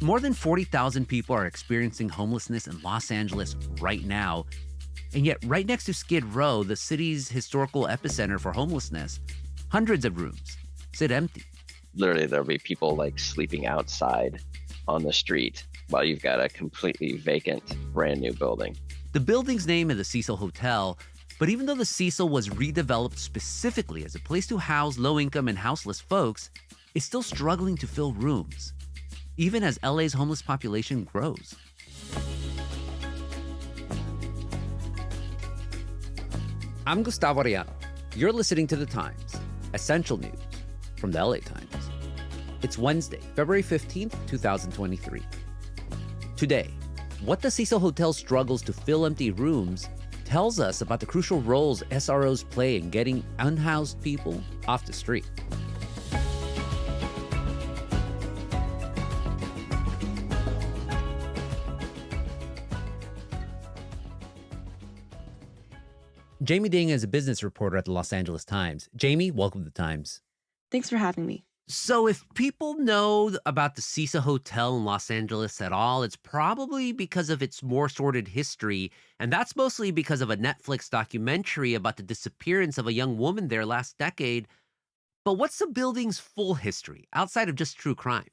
More than 40,000 people are experiencing homelessness in Los Angeles right now. And yet, right next to Skid Row, the city's historical epicenter for homelessness, hundreds of rooms sit empty. Literally, there'll be people like sleeping outside on the street while you've got a completely vacant, brand new building. The building's name is the Cecil Hotel, but even though the Cecil was redeveloped specifically as a place to house low-income and houseless folks, it's still struggling to fill rooms, even as LA's homeless population grows. I'm Gustavo Arellano. You're listening to The Times, essential news from the LA Times. It's Wednesday, February 15th, 2023. Today, what the Cecil Hotel struggles to fill empty rooms tells us about the crucial roles SROs play in getting unhoused people off the street. Jaimie Ding is a business reporter at the Los Angeles Times. Jaimie, welcome to the Times. Thanks for having me. So if people know about the Cecil Hotel in Los Angeles at all, it's probably because of its more sordid history. And that's mostly because of a Netflix documentary about the disappearance of a young woman there last decade. But what's the building's full history outside of just true crime?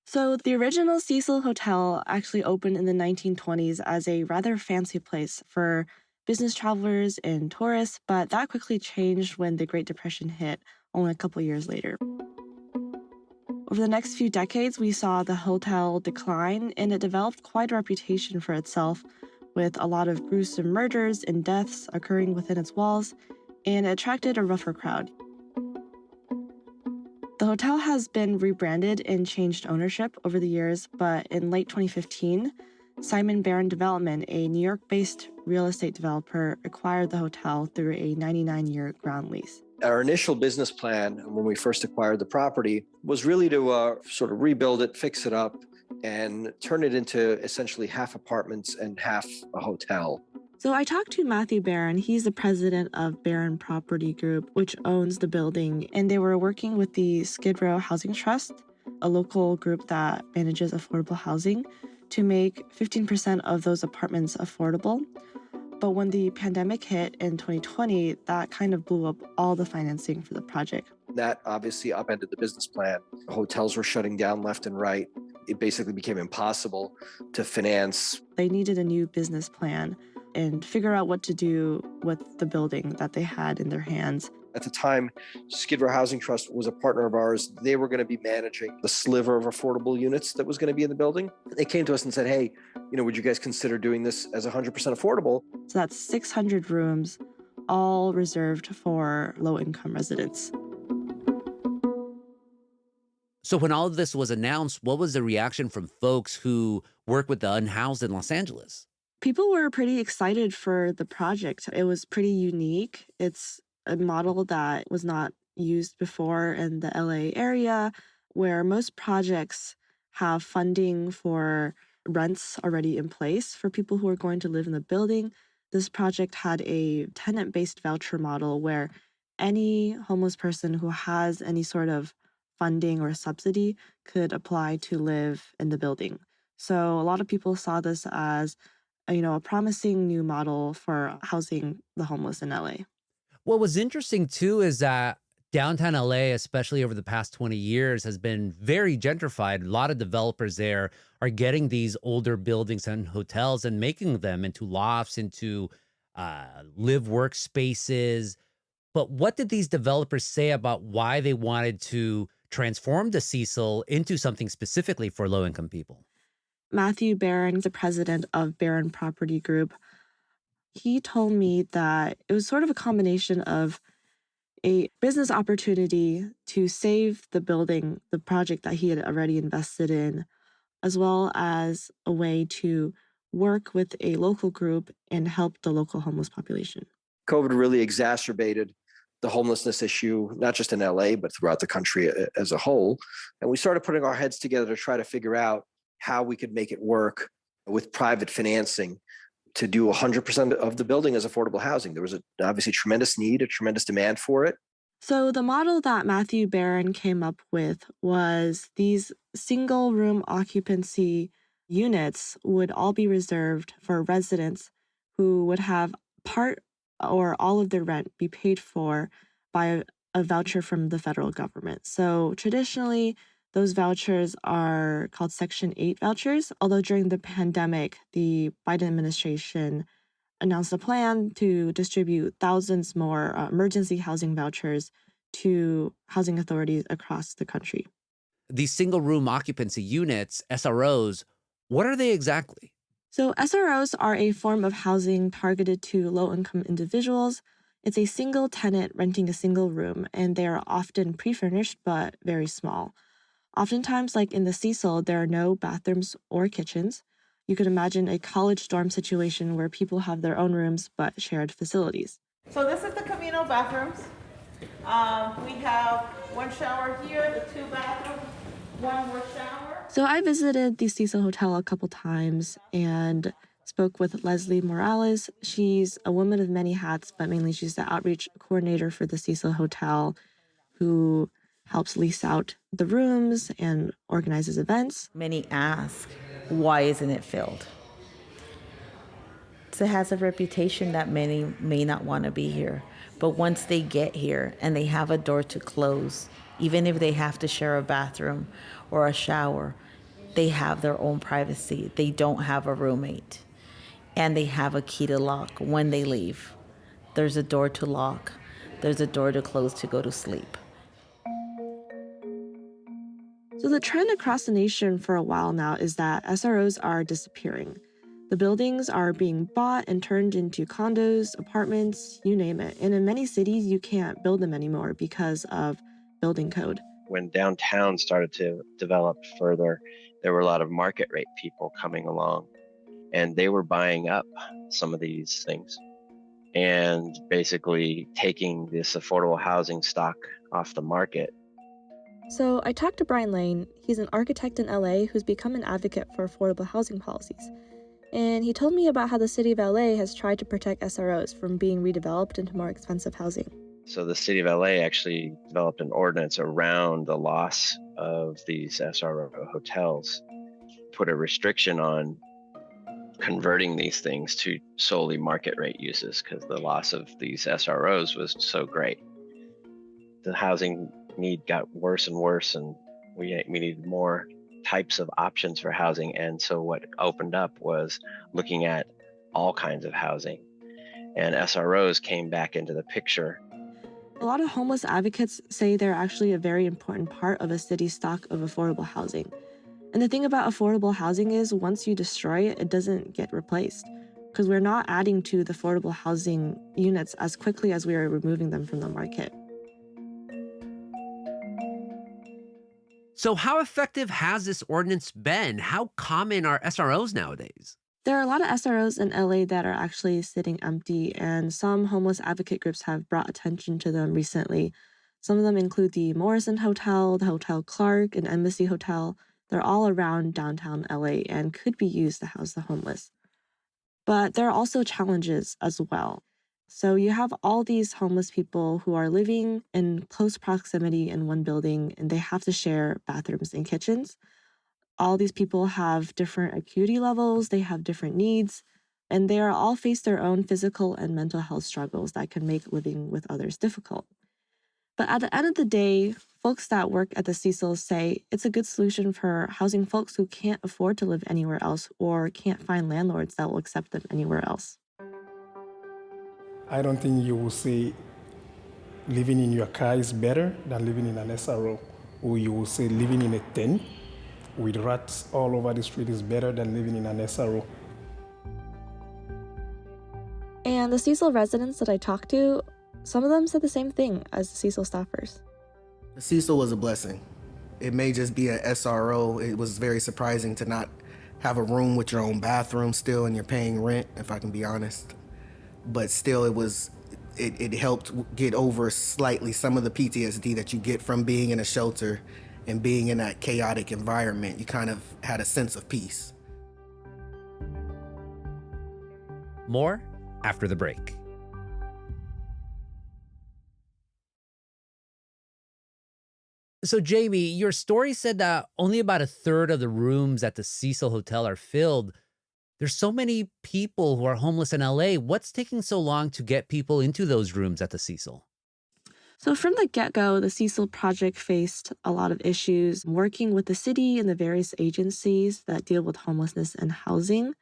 So the original Cecil Hotel actually opened in the 1920s as a rather fancy place for business travelers and tourists, but that quickly changed when the Great Depression hit only a couple years later. Over the next few decades, we saw the hotel decline, and it developed quite a reputation for itself, with a lot of gruesome murders and deaths occurring within its walls, and it attracted a rougher crowd. The hotel has been rebranded and changed ownership over the years, but in late 2015, Simon Barron Development, a New York-based real estate developer, acquired the hotel through a 99-year ground lease. Our initial business plan when we first acquired the property was really to sort of rebuild it, fix it up, and turn it into essentially half apartments and half a hotel. So I talked to Matthew Barron. He's the president of Barron Property Group, which owns the building, and they were working with the Skid Row Housing Trust, a local group that manages affordable housing, to make 15% of those apartments affordable. But when the pandemic hit in 2020, that kind of blew up all the financing for the project. That obviously upended the business plan. Hotels were shutting down left and right. It basically became impossible to finance. They needed a new business plan and figure out what to do with the building that they had in their hands. At the time, Skid Row Housing Trust was a partner of ours. They were going to be managing the sliver of affordable units that was going to be in the building. They came to us and said, hey, would you guys consider doing this as 100% affordable? So that's 600 rooms, all reserved for low-income residents. So when all of this was announced, what was the reaction from folks who work with the unhoused in Los Angeles? People were pretty excited for the project. It was pretty unique. It's a model that was not used before in the LA area, where most projects have funding for rents already in place for people who are going to live in the building. This project had a tenant-based voucher model where any homeless person who has any sort of funding or subsidy could apply to live in the building. So a lot of people saw this as a promising new model for housing the homeless in LA. What was interesting, too, is that downtown LA, especially over the past 20 years, has been very gentrified. A lot of developers there are getting these older buildings and hotels and making them into lofts, into live work spaces. But what did these developers say about why they wanted to transform the Cecil into something specifically for low-income people? Matthew Barron, the president of Barron Property Group, he told me that it was sort of a combination of a business opportunity to save the building, the project that he had already invested in, as well as a way to work with a local group and help the local homeless population. COVID really exacerbated the homelessness issue, not just in LA, but throughout the country as a whole. And we started putting our heads together to try to figure out how we could make it work with private financing to do 100% of the building as affordable housing. There was obviously tremendous need, a tremendous demand for it. So the model that Matthew Barron came up with was these single room occupancy units would all be reserved for residents who would have part or all of their rent be paid for by a voucher from the federal government. So traditionally, those vouchers are called Section 8 vouchers, although during the pandemic, the Biden administration announced a plan to distribute thousands more emergency housing vouchers to housing authorities across the country. These single room occupancy units, SROs, what are they exactly? So, SROs are a form of housing targeted to low income individuals. It's a single tenant renting a single room, and they are often pre furnished but very small. Oftentimes, like in the Cecil, there are no bathrooms or kitchens. You could imagine a college dorm situation where people have their own rooms but shared facilities. So this is the communal bathrooms. We have one shower here, the two bathrooms, one more shower. So I visited the Cecil Hotel a couple times and spoke with Leslie Morales. She's a woman of many hats, but mainly she's the outreach coordinator for the Cecil Hotel who helps lease out the rooms and organizes events. Many ask, why isn't it filled? So it has a reputation that many may not want to be here. But once they get here and they have a door to close, even if they have to share a bathroom or a shower, they have their own privacy. They don't have a roommate. And they have a key to lock when they leave. There's a door to lock. There's a door to close to go to sleep. So the trend across the nation for a while now is that SROs are disappearing. The buildings are being bought and turned into condos, apartments, you name it. And in many cities, you can't build them anymore because of building code. When downtown started to develop further, there were a lot of market rate people coming along, and they were buying up some of these things and basically taking this affordable housing stock off the market. So I talked to Brian Lane. He's an architect in LA who's become an advocate for affordable housing policies. And he told me about how the city of LA has tried to protect SROs from being redeveloped into more expensive housing. So the city of LA actually developed an ordinance around the loss of these SRO hotels, put a restriction on converting these things to solely market rate uses because the loss of these SROs was so great. The housing need got worse and worse, and we needed more types of options for housing. And so what opened up was looking at all kinds of housing, and SROs came back into the picture. A lot of homeless advocates say they're actually a very important part of a city's stock of affordable housing. And the thing about affordable housing is once you destroy it, it doesn't get replaced because we're not adding to the affordable housing units as quickly as we are removing them from the market. So how effective has this ordinance been? How common are SROs nowadays? There are a lot of SROs in LA that are actually sitting empty, and some homeless advocate groups have brought attention to them recently. Some of them include the Morrison Hotel, the Hotel Clark, and Embassy Hotel. They're all around downtown LA and could be used to house the homeless. But there are also challenges as well. So you have all these homeless people who are living in close proximity in one building, and they have to share bathrooms and kitchens. All these people have different acuity levels, they have different needs, and they are all face their own physical and mental health struggles that can make living with others difficult. But at the end of the day, folks that work at the Cecil say it's a good solution for housing folks who can't afford to live anywhere else or can't find landlords that will accept them anywhere else. I don't think you will say living in your car is better than living in an SRO, or you will say living in a tent with rats all over the street is better than living in an SRO. And the Cecil residents that I talked to, some of them said the same thing as the Cecil staffers. The Cecil was a blessing. It may just be an SRO. It was very surprising to not have a room with your own bathroom still and you're paying rent, if I can be honest. But still, it helped get over slightly some of the PTSD that you get from being in a shelter and being in that chaotic environment. You kind of had a sense of peace. More after the break. So, Jamie, your story said that only about a third of the rooms at the Cecil Hotel are filled. There's so many people who are homeless in LA. What's taking so long to get people into those rooms at the Cecil? So, from the get go, the Cecil project faced a lot of issues working with the city and the various agencies that deal with homelessness and housing.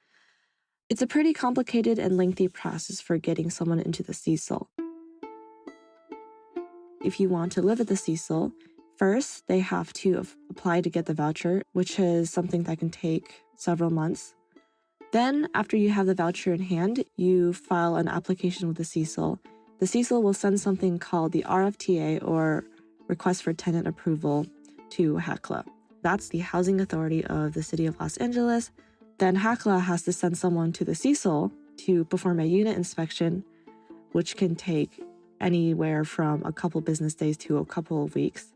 It's a pretty complicated and lengthy process for getting someone into the Cecil. If you want to live at the Cecil, first they have to apply to get the voucher, which is something that can take several months. Then, after you have the voucher in hand, you file an application with the Cecil. The Cecil will send something called the RFTA, or Request for Tenant Approval, to HACLA. That's the Housing Authority of the City of Los Angeles. Then HACLA has to send someone to the Cecil to perform a unit inspection, which can take anywhere from a couple business days to a couple of weeks.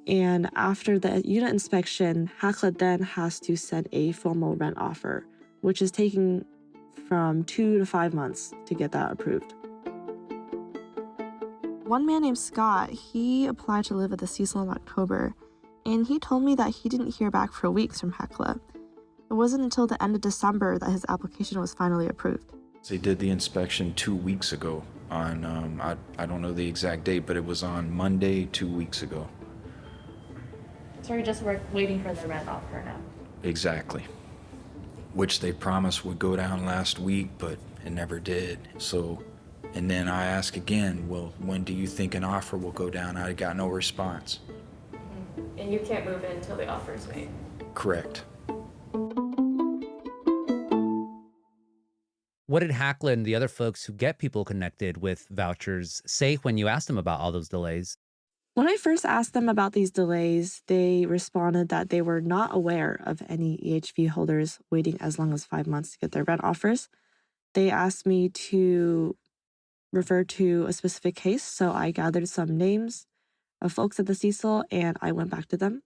And after the unit inspection, HACLA then has to send a formal rent offer, which is taking from 2 to 5 months to get that approved. One man named Scott, he applied to live at the Cecil in October, and he told me that he didn't hear back for weeks from HECLA. It wasn't until the end of December that his application was finally approved. They did the inspection 2 weeks ago on, I don't know the exact date, but it was on Monday 2 weeks ago. So we're just waiting for the rent offer now. Exactly. Which they promised would go down last week, but it never did. So, and then I ask again, well, when do you think an offer will go down? I got no response. And you can't move in until the offer is made. Correct. What did Hackla and the other folks who get people connected with vouchers say when you asked them about all those delays? When I first asked them about these delays, they responded that they were not aware of any EHV holders waiting as long as 5 months to get their rent offers. They asked me to refer to a specific case, so I gathered some names of folks at the Cecil and I went back to them.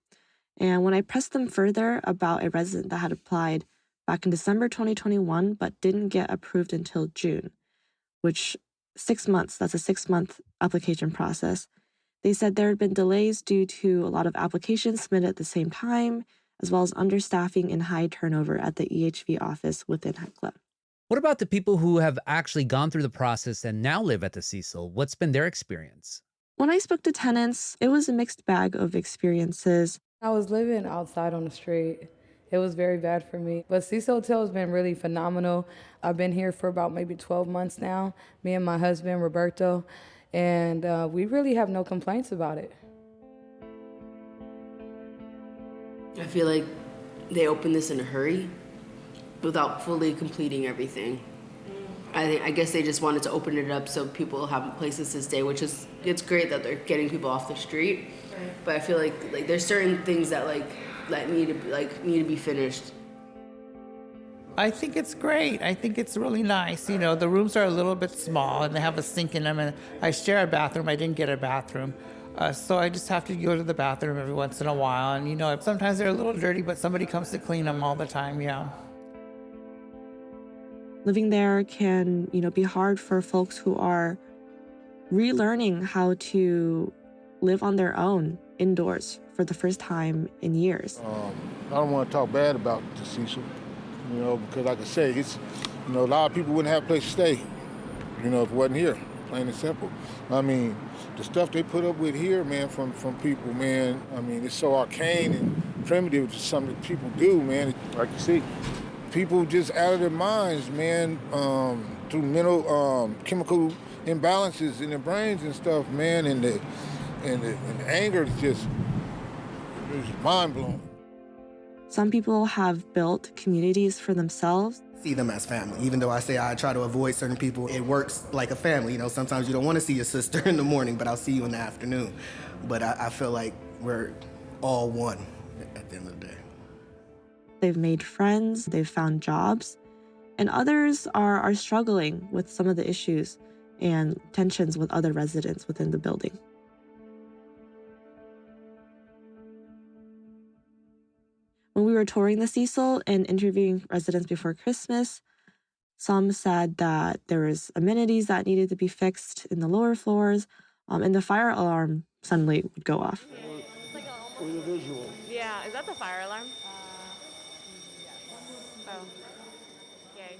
And when I pressed them further about a resident that had applied back in December 2021 but didn't get approved until June, which 6 months, that's a 6-month application process. They said there had been delays due to a lot of applications submitted at the same time, as well as understaffing and high turnover at the EHV office within HECLA. What about the people who have actually gone through the process and now live at the Cecil? What's been their experience? When I spoke to tenants, it was a mixed bag of experiences. I was living outside on the street. It was very bad for me. But Cecil Hotel has been really phenomenal. I've been here for about maybe 12 months now, me and my husband, Roberto, and we really have no complaints about it. I feel like they opened this in a hurry without fully completing everything. I guess they just wanted to open it up so people have places to stay, which is, it's great that they're getting people off the street. Right. But I feel like there's certain things that need to be finished. I think it's great. I think it's really nice. You know, the rooms are a little bit small and they have a sink in them, and I share a bathroom. I didn't get a bathroom. So I just have to go to the bathroom every once in a while. And, you know, sometimes they're a little dirty, but somebody comes to clean them all the time, yeah. Living there can, be hard for folks who are relearning how to live on their own indoors for the first time in years. I don't want to talk bad about the Cecil, because like I said, it's, a lot of people wouldn't have a place to stay, if it wasn't here, plain and simple. I mean, the stuff they put up with here, man, from people, man, I mean, it's so arcane and primitive to something that people do, man. Like you see, people just out of their minds, man, through mental, chemical imbalances in their brains and stuff, man, and the anger is just mind-blowing. Some people have built communities for themselves. See them as family. Even though I say I try to avoid certain people, it works like a family. Sometimes you don't want to see your sister in the morning, but I'll see you in the afternoon. But I feel like we're all one at the end of the day. They've made friends, they've found jobs, and others are struggling with some of the issues and tensions with other residents within the building. When we were touring the Cecil and interviewing residents before Christmas, some said that there was amenities that needed to be fixed in the lower floors, and the fire alarm suddenly would go off. with a visual. Yeah, is that the fire alarm? Oh, yay.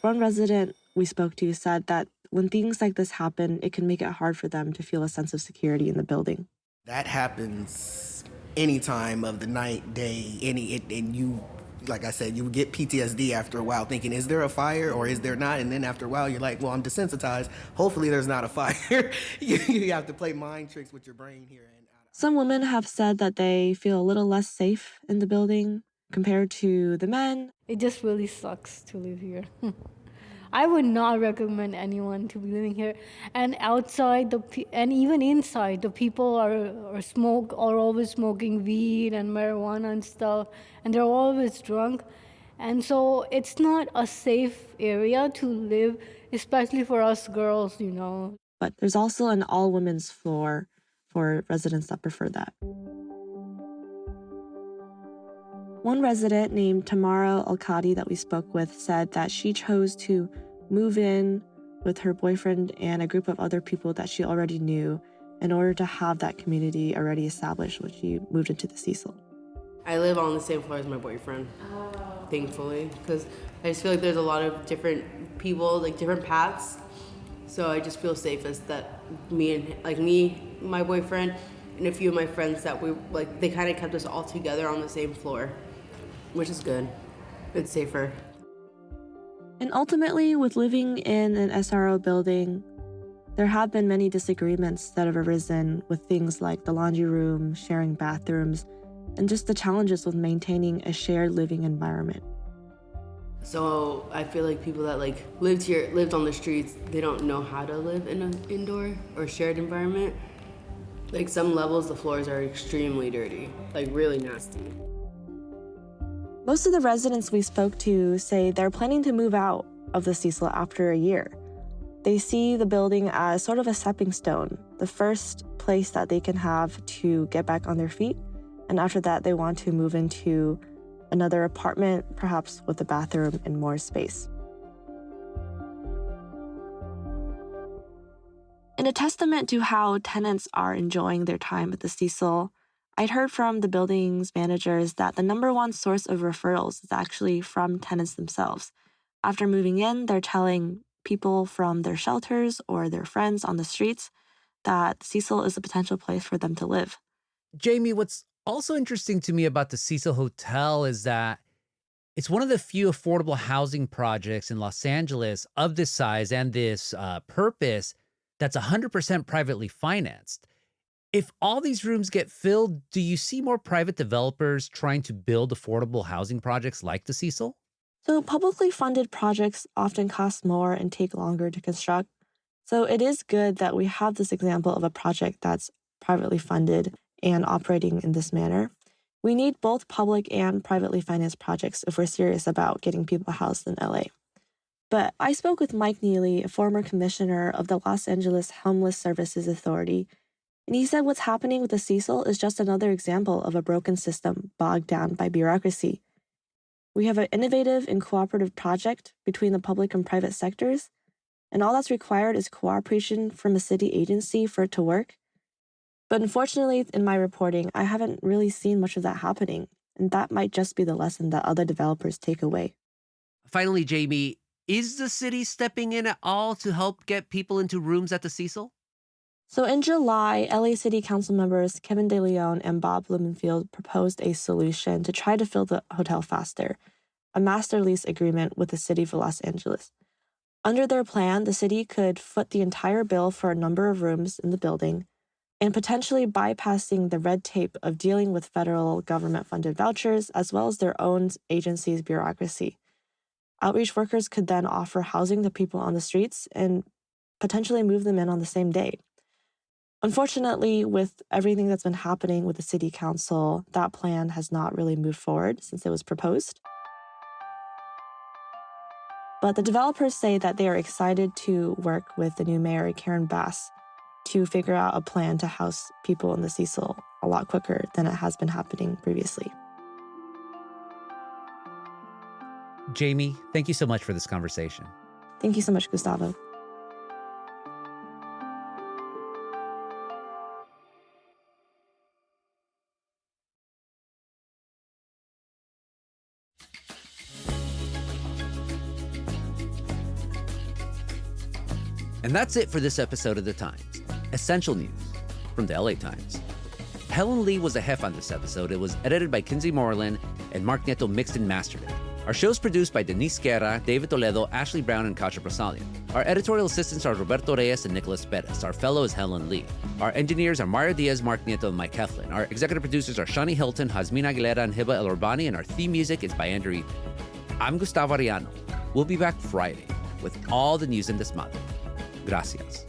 One resident we spoke to said that when things like this happen, it can make it hard for them to feel a sense of security in the building. That happens any time of the night, day, and you, like I said, you get PTSD after a while thinking, is there a fire or is there not? And then after a while, you're like, well, I'm desensitized. Hopefully there's not a fire. You have to play mind tricks with your brain here. Some women have said that they feel a little less safe in the building compared to the men. It just really sucks to live here. I would not recommend anyone to be living here. And outside, and even inside, the people are always smoking weed and marijuana and stuff, and they're always drunk. And so it's not a safe area to live, especially for us girls, you know. But there's also an all-women's floor for residents that prefer that. One resident named Tamara Alkadi that we spoke with said that she chose to move in with her boyfriend and a group of other people that she already knew in order to have that community already established when she moved into the Cecil. I live on the same floor as my boyfriend, thankfully, because I just feel like there's a lot of different people, like different paths. So I just feel safest that me, my boyfriend, and a few of my friends that they kind of kept us all together on the same floor, which is good. It's safer. And ultimately, with living in an SRO building, there have been many disagreements that have arisen with things like the laundry room, sharing bathrooms, and just the challenges with maintaining a shared living environment. So I feel like people that lived on the streets, they don't know how to live in an indoor or shared environment. Like some levels, the floors are extremely dirty, like really nasty. Most of the residents we spoke to say they're planning to move out of the Cecil after a year. They see the building as sort of a stepping stone, the first place that they can have to get back on their feet. And after that, they want to move into another apartment, perhaps with a bathroom and more space. In a testament to how tenants are enjoying their time at the Cecil, I'd heard from the building's managers that the number one source of referrals is actually from tenants themselves. After moving in, they're telling people from their shelters or their friends on the streets that Cecil is a potential place for them to live. Jaimie, what's also interesting to me about the Cecil Hotel is that it's one of the few affordable housing projects in Los Angeles of this size and this purpose that's 100% privately financed. If all these rooms get filled, do you see more private developers trying to build affordable housing projects like the Cecil? So publicly funded projects often cost more and take longer to construct. So it is good that we have this example of a project that's privately funded and operating in this manner. We need both public and privately financed projects if we're serious about getting people housed in LA. But I spoke with Mike Neely, a former commissioner of the Los Angeles Homeless Services Authority, and he said what's happening with the Cecil is just another example of a broken system bogged down by bureaucracy. We have an innovative and cooperative project between the public and private sectors, and all that's required is cooperation from a city agency for it to work. But unfortunately, in my reporting, I haven't really seen much of that happening, and that might just be the lesson that other developers take away. Finally, Jaimie, is the city stepping in at all to help get people into rooms at the Cecil? So in July, LA City Council members Kevin De Leon and Bob Blumenfield proposed a solution to try to fill the hotel faster, a master lease agreement with the city of Los Angeles. Under their plan, the city could foot the entire bill for a number of rooms in the building and potentially bypassing the red tape of dealing with federal government-funded vouchers as well as their own agency's bureaucracy. Outreach workers could then offer housing to people on the streets and potentially move them in on the same day. Unfortunately, with everything that's been happening with the city council, that plan has not really moved forward since it was proposed. But the developers say that they are excited to work with the new mayor, Karen Bass, to figure out a plan to house people in the Cecil a lot quicker than it has been happening previously. Jaimie, thank you so much for this conversation. Thank you so much, Gustavo. And that's it for this episode of The Times. Essential news from the LA Times. Helen Lee was the hef on this episode. It was edited by Kinsey Moreland, and Mark Nieto mixed and mastered it. Our show's produced by Denise Guerra, David Toledo, Ashley Brown, and Kasia Brasalian. Our editorial assistants are Roberto Reyes and Nicholas Perez. Our fellow is Helen Lee. Our engineers are Mario Diaz, Mark Nieto, and Mike Heflin. Our executive producers are Shani Hilton, Hazmin Aguilera, and Hiba El Urbani, and our theme music is by Andrew Eaton. I'm Gustavo Arellano. We'll be back Friday with all the news in Desmadre. Gracias.